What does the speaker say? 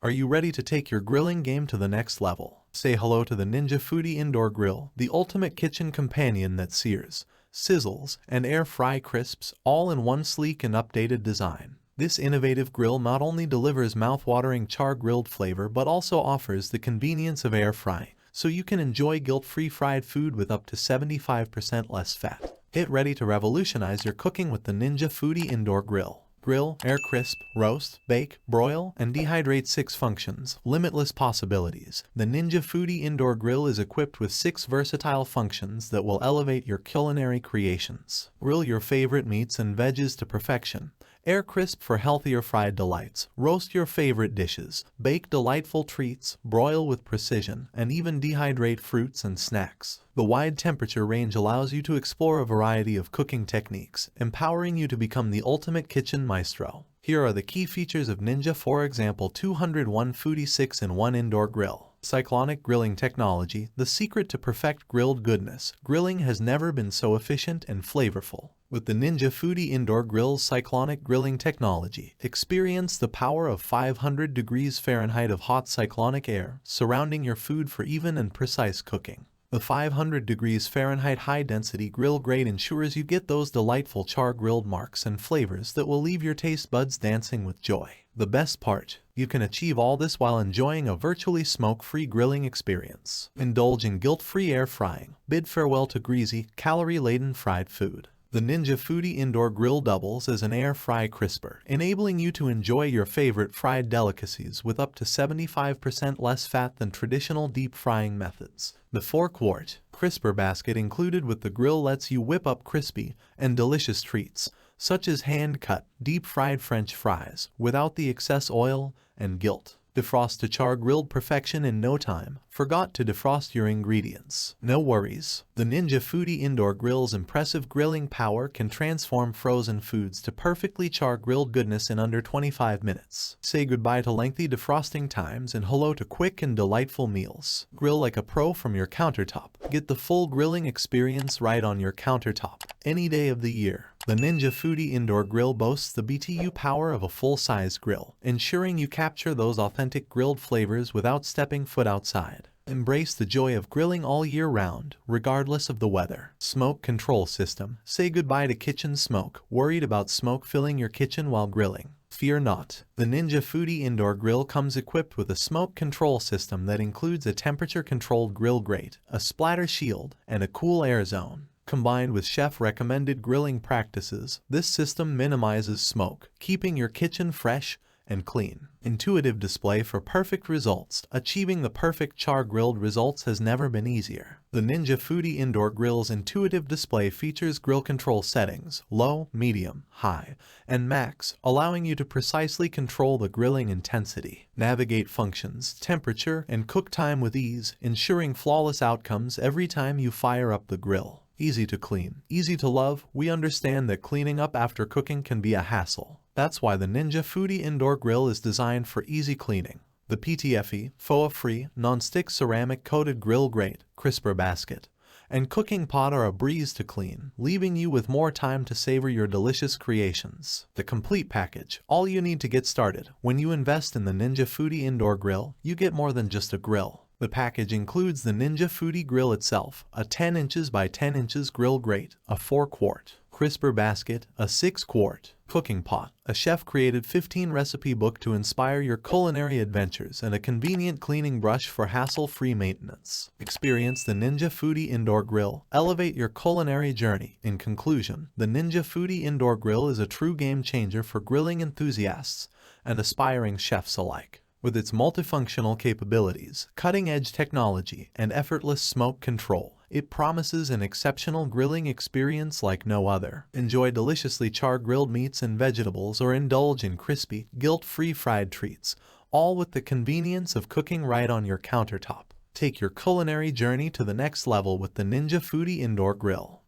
Are you ready to take your grilling game to the next level? Say hello to the Ninja Foodi Indoor Grill, the ultimate kitchen companion that sears, sizzles, and air fry crisps all in one sleek and updated design. This innovative grill not only delivers mouth-watering char-grilled flavor but also offers the convenience of air frying, so you can enjoy guilt-free fried food with up to 75% less fat. Get ready to revolutionize your cooking with the Ninja Foodi Indoor Grill. Grill, air crisp, roast, bake, broil, and dehydrate 6 functions, limitless possibilities. The Ninja Foodi Indoor Grill is equipped with 6 versatile functions that will elevate your culinary creations. Grill your favorite meats and veggies to perfection. Air crisp for healthier fried delights. Roast your favorite dishes. Bake delightful treats. Broil with precision. And even dehydrate fruits and snacks. The wide temperature range allows you to explore a variety of cooking techniques, empowering you to become the ultimate kitchen maestro. Here are the key features of Ninja, for example, 201 Foodi 6-in-1 Indoor Grill. Cyclonic grilling technology, the secret to perfect grilled goodness. Grilling has never been so efficient and flavorful. With the Ninja Foodi Indoor Grill's cyclonic grilling technology, experience the power of 500 degrees Fahrenheit of hot cyclonic air surrounding your food for even and precise cooking. The 500 degrees Fahrenheit high-density grill grate ensures you get those delightful char-grilled marks and flavors that will leave your taste buds dancing with joy. The best part, you can achieve all this while enjoying a virtually smoke-free grilling experience. Indulge in guilt-free air frying. Bid farewell to greasy, calorie-laden fried food. The Ninja Foodi Indoor Grill doubles as an air fry crisper, enabling you to enjoy your favorite fried delicacies with up to 75% less fat than traditional deep frying methods. The 4-quart crisper basket included with the grill lets you whip up crispy and delicious treats, such as hand-cut, deep-fried French fries, without the excess oil and guilt. Defrost to char-grilled perfection in no time. Forgot to defrost your ingredients? No worries. The Ninja Foodi Indoor Grill's impressive grilling power can transform frozen foods to perfectly char-grilled goodness in under 25 minutes. Say goodbye to lengthy defrosting times and hello to quick and delightful meals. Grill like a pro from your countertop. Get the full grilling experience right on your countertop, any day of the year. The Ninja Foodi Indoor Grill boasts the BTU power of a full-size grill, ensuring you capture those authentic grilled flavors without stepping foot outside. Embrace the joy of grilling all year round, regardless of the weather. Smoke control system. Say goodbye to kitchen smoke. Worried about smoke filling your kitchen while grilling? Fear not. The Ninja Foodi Indoor Grill comes equipped with a smoke control system that includes a temperature-controlled grill grate, a splatter shield, and a cool air zone. Combined with chef-recommended grilling practices, this system minimizes smoke, keeping your kitchen fresh and clean. Intuitive display for perfect results. Achieving the perfect char-grilled results has never been easier. The Ninja Foodi Indoor Grill's intuitive display features grill control settings, low, medium, high, and max, allowing you to precisely control the grilling intensity. Navigate functions, temperature, and cook time with ease, ensuring flawless outcomes every time you fire up the grill. Easy to clean, easy to love. We understand that cleaning up after cooking can be a hassle. That's why the Ninja Foodi Indoor Grill is designed for easy cleaning. The PTFE, FOA-free, non-stick ceramic-coated grill grate, crisper basket, and cooking pot are a breeze to clean, leaving you with more time to savor your delicious creations. The complete package, all you need to get started. When you invest in the Ninja Foodi Indoor Grill, you get more than just a grill. The package includes the Ninja Foodi Grill itself, a 10 inches by 10 inches grill grate, a 4-quart crisper basket, a 6-quart cooking pot, a chef-created 15-recipe book to inspire your culinary adventures, and a convenient cleaning brush for hassle-free maintenance. Experience the Ninja Foodi Indoor Grill. Elevate your culinary journey. In conclusion, the Ninja Foodi Indoor Grill is a true game-changer for grilling enthusiasts and aspiring chefs alike. With its multifunctional capabilities, cutting-edge technology, and effortless smoke control, it promises an exceptional grilling experience like no other. Enjoy deliciously char-grilled meats and vegetables or indulge in crispy, guilt-free fried treats, all with the convenience of cooking right on your countertop. Take your culinary journey to the next level with the Ninja Foodi Indoor Grill.